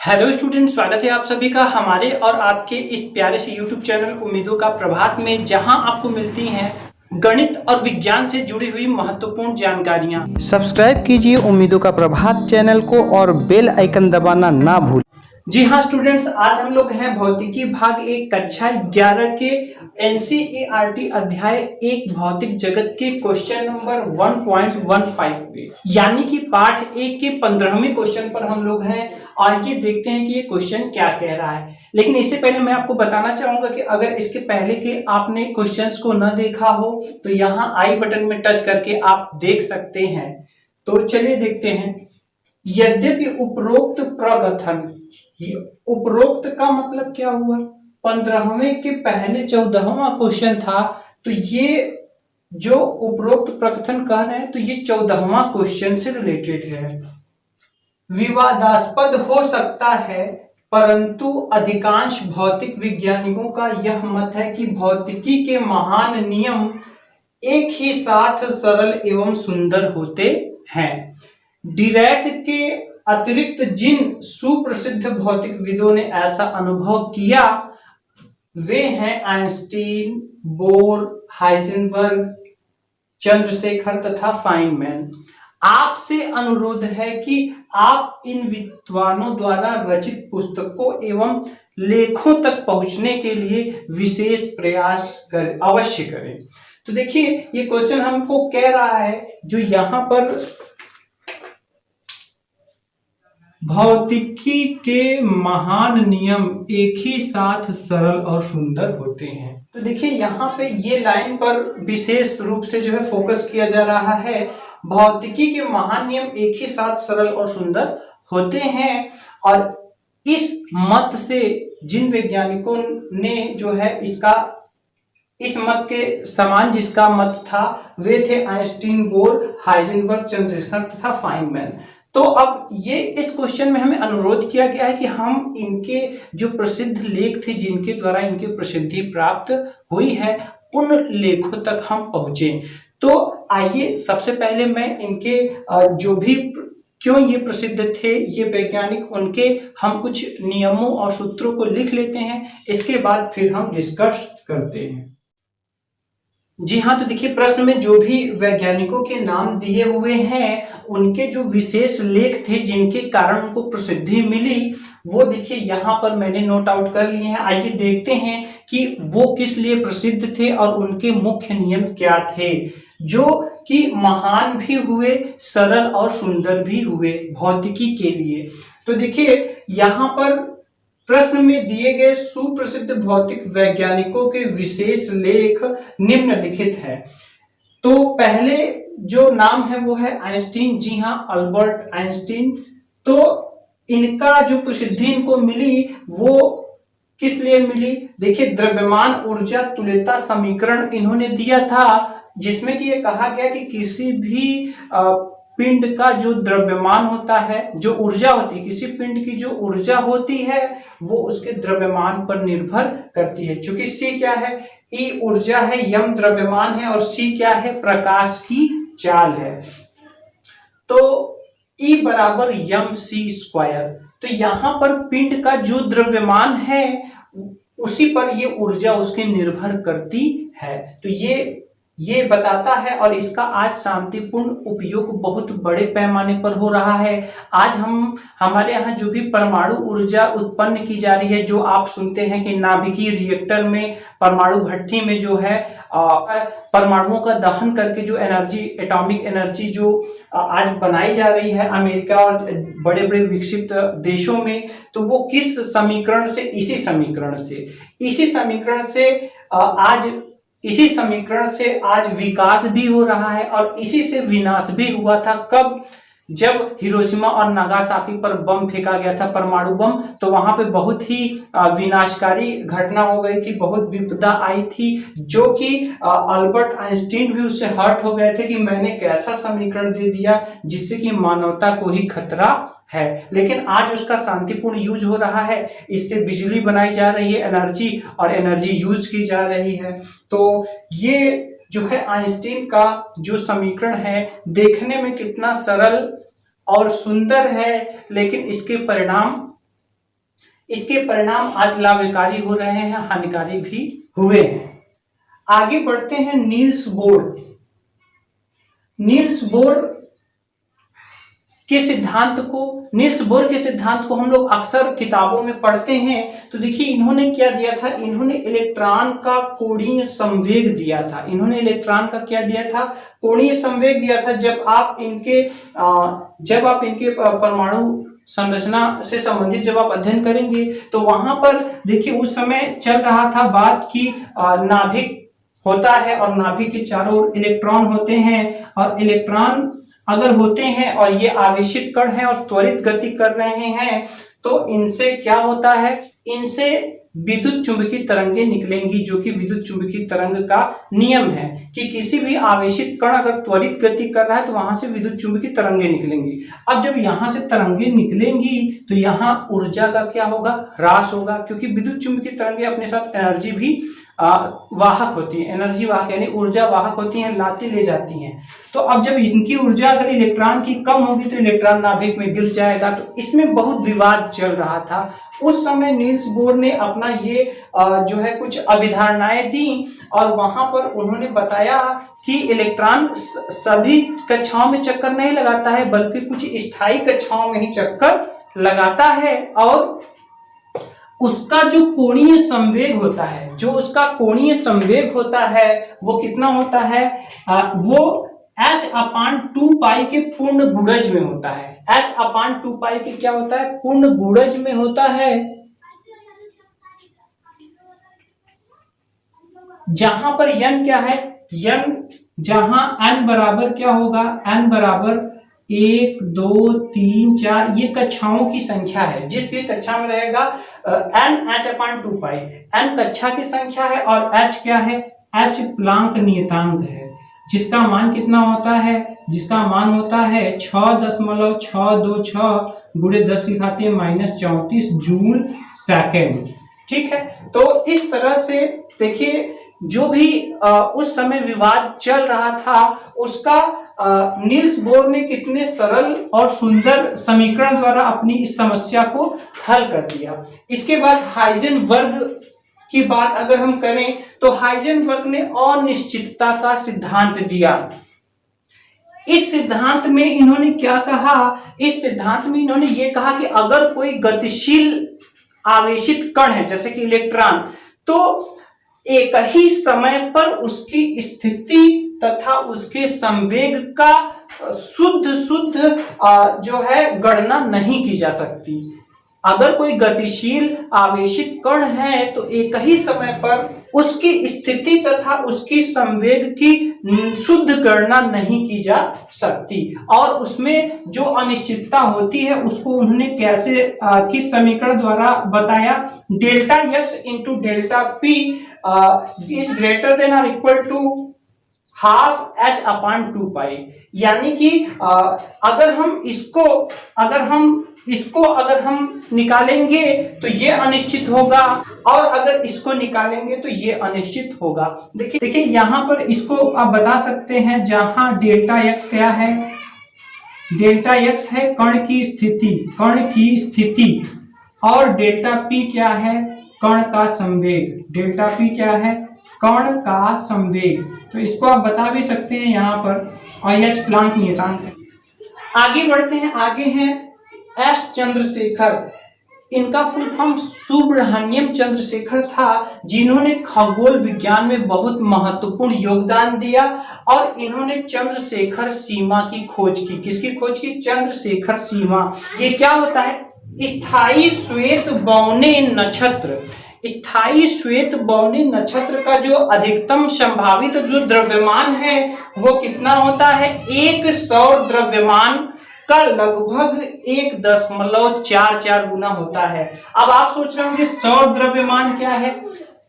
Hello student, स्वागत है आप सभी का हमारे और आपके इस प्यारे से यूट्यूब चैनल उम्मीदों का प्रभात में, जहां आपको मिलती हैं गणित और विज्ञान से जुड़ी हुई महत्वपूर्ण जानकारियां। सब्सक्राइब कीजिए उम्मीदों का प्रभात चैनल को और बेल आइकन दबाना ना भूलें। जी हाँ स्टूडेंट्स, आज हम लोग हैं भौतिकी भाग 1 कक्षा 11 के एनसीईआरटी अध्याय 1 भौतिक जगत के क्वेश्चन नंबर 1.15 पे, यानी कि पाठ 1 के 15वें क्वेश्चन पर हम लोग हैं। आइए देखते हैं कि ये क्वेश्चन क्या कह रहा है। लेकिन इससे पहले मैं आपको बताना चाहूंगा कि अगर इसके पहले के आपने क्वेश्चंस को न देखा हो तो यहाँ आई बटन में टच करके आप देख सकते हैं। तो चलिए देखते हैं। यद्यपि उपरोक्त प्रकथन, उपरोक्त का मतलब क्या हुआ, 15वें के पहले 14वां क्वेश्चन था, तो ये जो उपरोक्त प्रकथन कह रहे हैं तो ये 14वां क्वेश्चन से रिलेटेड है। विवादास्पद हो सकता है, परंतु अधिकांश भौतिक वैज्ञानिकों का यह मत है कि भौतिकी के महान नियम एक ही साथ सरल एवं सुंदर होते हैं। डिरैक के अतिरिक्त जिन सुप्रसिद्ध भौतिकविदों ने ऐसा अनुभव किया वे हैं आइंस्टीन, बोर, हाइजेनबर्ग, चंद्रशेखर तथा फाइनमैन। आपसे अनुरोध है कि आप इन विद्वानों द्वारा रचित पुस्तकों एवं लेखों तक पहुंचने के लिए विशेष प्रयास अवश्य करें। तो देखिए ये क्वेश्चन हमको कह रहा है, जो यहाँ पर भौतिकी के महान नियम एक ही साथ सरल और सुंदर होते हैं। तो देखिए यहाँ पे ये लाइन पर विशेष रूप से जो है फोकस किया जा रहा है। भौतिकी के महान नियम एक ही साथ सरल और सुंदर होते हैं, और इस मत से जिन वैज्ञानिकों ने जो है इस मत के समान जिसका मत था वे थे आइंस्टीन, बोर, हाइजेनबर्ग, चंद्रशेखर तथा फाइनमैन। तो अब ये इस क्वेश्चन में हमें अनुरोध किया गया है कि हम इनके जो प्रसिद्ध लेख थे जिनके द्वारा इनकी प्रसिद्धि प्राप्त हुई है उन लेखों तक हम पहुंचे। तो आइए सबसे पहले मैं इनके जो भी क्यों ये प्रसिद्ध थे ये वैज्ञानिक, उनके हम कुछ नियमों और सूत्रों को लिख लेते हैं। इसके बाद फिर हम डिस्कस करते हैं। जी हाँ, तो देखिए प्रश्न में जो भी वैज्ञानिकों के नाम दिए हुए हैं उनके जो विशेष लेख थे जिनके कारण उनको प्रसिद्धि मिली, वो देखिए यहाँ पर मैंने नोट आउट कर लिए हैं। आइए देखते हैं कि वो किस लिए प्रसिद्ध थे और उनके मुख्य नियम क्या थे, जो कि महान भी हुए, सरल और सुंदर भी हुए भौतिकी के लिए। तो देखिए यहाँ पर प्रश्न में दिए गए सुप्रसिद्ध भौतिक वैज्ञानिकों के विशेष लेख निम्नलिखित है। तो पहले जो नाम है वो है आइंस्टीन। जी हाँ, अल्बर्ट आइंस्टीन। तो इनका जो प्रसिद्धि इनको मिली वो किस लिए मिली, देखिए द्रव्यमान ऊर्जा तुल्यता समीकरण इन्होंने दिया था, जिसमें कि ये कहा गया कि किसी भी पिंड का जो द्रव्यमान होता है, जो ऊर्जा होती है, किसी पिंड की जो ऊर्जा होती है वो उसके द्रव्यमान पर निर्भर करती है। चूंकि C क्या है, E ऊर्जा है, M द्रव्यमान है और C क्या है, प्रकाश की चाल है। तो E बराबर mc²। तो यहां पर पिंड का जो द्रव्यमान है उसी पर ये ऊर्जा उसके निर्भर करती है। तो ये बताता है, और इसका आज शांतिपूर्ण उपयोग बहुत बड़े पैमाने पर हो रहा है। आज हमारे यहाँ जो भी परमाणु ऊर्जा उत्पन्न की जा रही है, जो आप सुनते हैं कि नाभिकीय रिएक्टर में, परमाणु भट्टी में जो है परमाणुओं का दहन करके जो एनर्जी, एटॉमिक एनर्जी जो आज बनाई जा रही है अमेरिका और बड़े बड़े विकसित देशों में, तो वो किस समीकरण से, इसी समीकरण से आज विकास भी हो रहा है और इसी से विनाश भी हुआ था। कब, जब हिरोशिमा और नागासाकी पर बम फेंका गया था, परमाणु बम, तो वहां पे बहुत ही विनाशकारी घटना हो गई थी, बहुत विपदा आई थी, जो कि अल्बर्ट आइंस्टीन भी उससे हर्ट हो गए थे कि मैंने कैसा समीकरण दे दिया जिससे कि मानवता को ही खतरा है। लेकिन आज उसका शांतिपूर्ण यूज हो रहा है, इससे बिजली बनाई जा रही है, एनर्जी, और एनर्जी यूज की जा रही है। तो ये जो है आइंस्टीन का जो समीकरण है देखने में कितना सरल और सुंदर है, लेकिन इसके परिणाम इसके परिणाम आज लाभकारी हो रहे हैं, हानिकारी भी हुए हैं। आगे बढ़ते हैं नील्स बोर। नील्स बोर के सिद्धांत को हम लोग अक्सर किताबों में पढ़ते हैं। तो देखिए इन्होंने क्या दिया था, इन्होंने इलेक्ट्रॉन का कोणीय संवेग दिया था। इन्होंने इलेक्ट्रॉन का क्या दिया था, कोणीय संवेग दिया था। जब आप इनके परमाणु संरचना से संबंधित जब आप अध्ययन करेंगे तो वहां पर देखिए उस समय चल रहा था बात की नाभिक होता है और नाभिक के चारों ओर इलेक्ट्रॉन होते हैं, और इलेक्ट्रॉन अगर होते हैं और ये आवेशित कण हैं और त्वरित गति कर रहे हैं तो इनसे क्या होता है, इनसे विद्युत चुंबकीय तरंगें निकलेंगी, जो कि विद्युत चुंबकीय तरंग का नियम है कि किसी भी आवेशित कण अगर त्वरित गति कर रहा है तो वहां से विद्युत चुंबकीय तरंगें निकलेंगी। अब जब यहां से तरंगें निकलेंगी तो यहाँ ऊर्जा का क्या होगा, ह्रास होगा, क्योंकि विद्युत चुंबकीय तरंगें अपने साथ एनर्जी भी वाहक होती है, एनर्जी वाहक यानी ऊर्जा वाहक होती हैं, लाती ले जाती हैं। तो अब जब इनकी ऊर्जा अगर इलेक्ट्रॉन की कम होगी तो इलेक्ट्रॉन नाभिक में गिर जाएगा। तो इसमें बहुत विवाद चल रहा था उस समय। नील्स बोर ने अपना ये जो है कुछ अभिधारणाएं दी और वहां पर उन्होंने बताया कि इलेक्ट्रॉन सभी कक्षाओं में चक्कर नहीं लगाता है, बल्कि कुछ स्थायी कक्षाओं में ही चक्कर लगाता है, और उसका जो कोणीय संवेग होता है, वो कितना होता है, वो h/2π के पूर्ण गुणज में होता है। h/2π के क्या होता है, पूर्ण गुणज में होता है, जहां पर n क्या है, जहां n बराबर क्या होगा, n बराबर 1 2 3 4 ये कक्षाओं की संख्या है। जिस भी कक्षा में रहेगा n h/2π, n कक्षा की संख्या है और h क्या है, h प्लांक नियतांक है, जिसका मान कितना होता है, जिसका मान होता है 6.626 गुणे 10⁻⁻34 जूल सेकेंड। ठीक है, तो इस तरह से देखिए जो भी उस समय विवाद चल रहा था उसका नील्स बोर ने कितने सरल और सुंदर समीकरण द्वारा अपनी इस समस्या को हल कर दिया। इसके बाद हाइजेनबर्ग की बात अगर हम करें तो हाइजेनबर्ग ने अनिश्चितता का सिद्धांत दिया। इस सिद्धांत में इन्होंने क्या कहा, इस सिद्धांत में इन्होंने ये कहा कि अगर कोई गतिशील आवेशित कण है जैसे कि इलेक्ट्रॉन, तो एक ही समय पर उसकी स्थिति तथा उसके संवेग का शुद्ध जो है गणना नहीं की जा सकती। अगर कोई गतिशील आवेशित कण है तो एक ही समय पर उसकी स्थिति तथा उसकी संवेग की शुद्ध गणना नहीं की जा सकती, और उसमें जो अनिश्चितता होती है उसको उन्होंने कैसे किस समीकरण द्वारा बताया, delta x into delta p is greater than और इक्वल टू हाफ h/2π। यानी कि अगर हम निकालेंगे तो ये अनिश्चित होगा, और अगर इसको निकालेंगे तो ये अनिश्चित होगा। देखिए यहाँ पर इसको आप बता सकते हैं, जहां डेल्टा x क्या है, डेल्टा x है कण की स्थिति, और डेल्टा p क्या है, कण का संवेग। डेल्टा p क्या है, कण का संवेग। तो इसको आप बता भी सकते हैं यहाँ पर, और h प्लांक नियतांक है। आगे बढ़ते हैं, आगे हैं एस चंद्रशेखर। इनका फुल फॉर्म सुब्रह्मण्यम चंद्रशेखर था, जिन्होंने खगोल विज्ञान में बहुत महत्वपूर्ण योगदान दिया, और इन्होंने चंद्रशेखर सीमा की खोज की। किसकी खोज की, चंद्रशेखर सीमा। ये क्या होता है, स्थायी श्वेत बौने नक्षत्र। स्थायी श्वेत बौने नक्षत्र का जो अधिकतम संभावित जो द्रव्यमान है वो कितना होता है, एक सौर द्रव्यमान का लगभग 1.44 गुना होता है। अब आप सोच रहे होंगे सौर द्रव्यमान क्या है,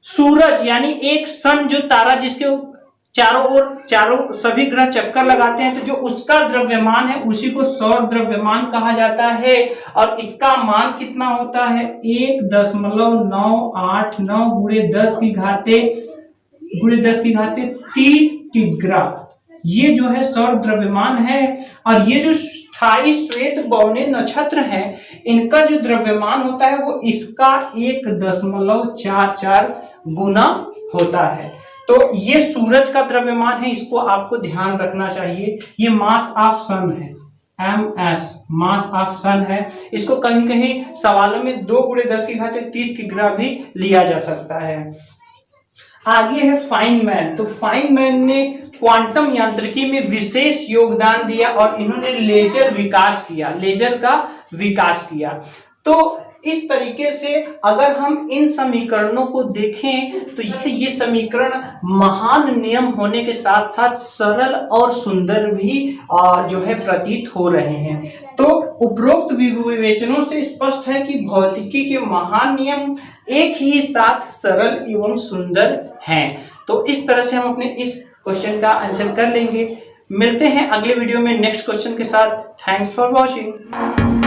सूरज यानी एक सन जो तारा जिसके चारों सभी ग्रह चक्कर लगाते हैं, तो जो उसका द्रव्यमान है उसी को सौर द्रव्यमान कहा जाता है, और इसका मान कितना होता है 1.989 गुणे 10⁻30 किग्रा। ये जो है सौर द्रव्यमान है, और ये जो स्थायी श्वेत बौने नक्षत्र हैं, इनका जो द्रव्यमान होता है वो इसका 1.44 गुना होता है। तो ये सूरज का द्रव्यमान है, इसको आपको ध्यान रखना चाहिए। ये मास ऑफ सन है, MS मास ऑफ सन है। इसको कहीं कहीं सवालों में 2 × 10⁻³ की ग्राम भी लिया जा सकता है। आगे है फाइनमैन। तो फाइनमैन ने क्वांटम यांत्रिकी में विशेष योगदान दिया और इन्होंने लेजर का विकास किया। तो इस तरीके से अगर हम इन समीकरणों को देखें तो ये समीकरण महान नियम होने के साथ साथ सरल और सुंदर भी जो है प्रतीत हो रहे हैं। तो उपरोक्त विवेचनों से स्पष्ट है कि भौतिकी के महान नियम एक ही साथ सरल एवं सुंदर हैं। तो इस तरह से हम अपने इस क्वेश्चन का आंसर कर लेंगे। मिलते हैं अगले वीडियो में नेक्स्ट क्वेश्चन के साथ। Thanks for watching.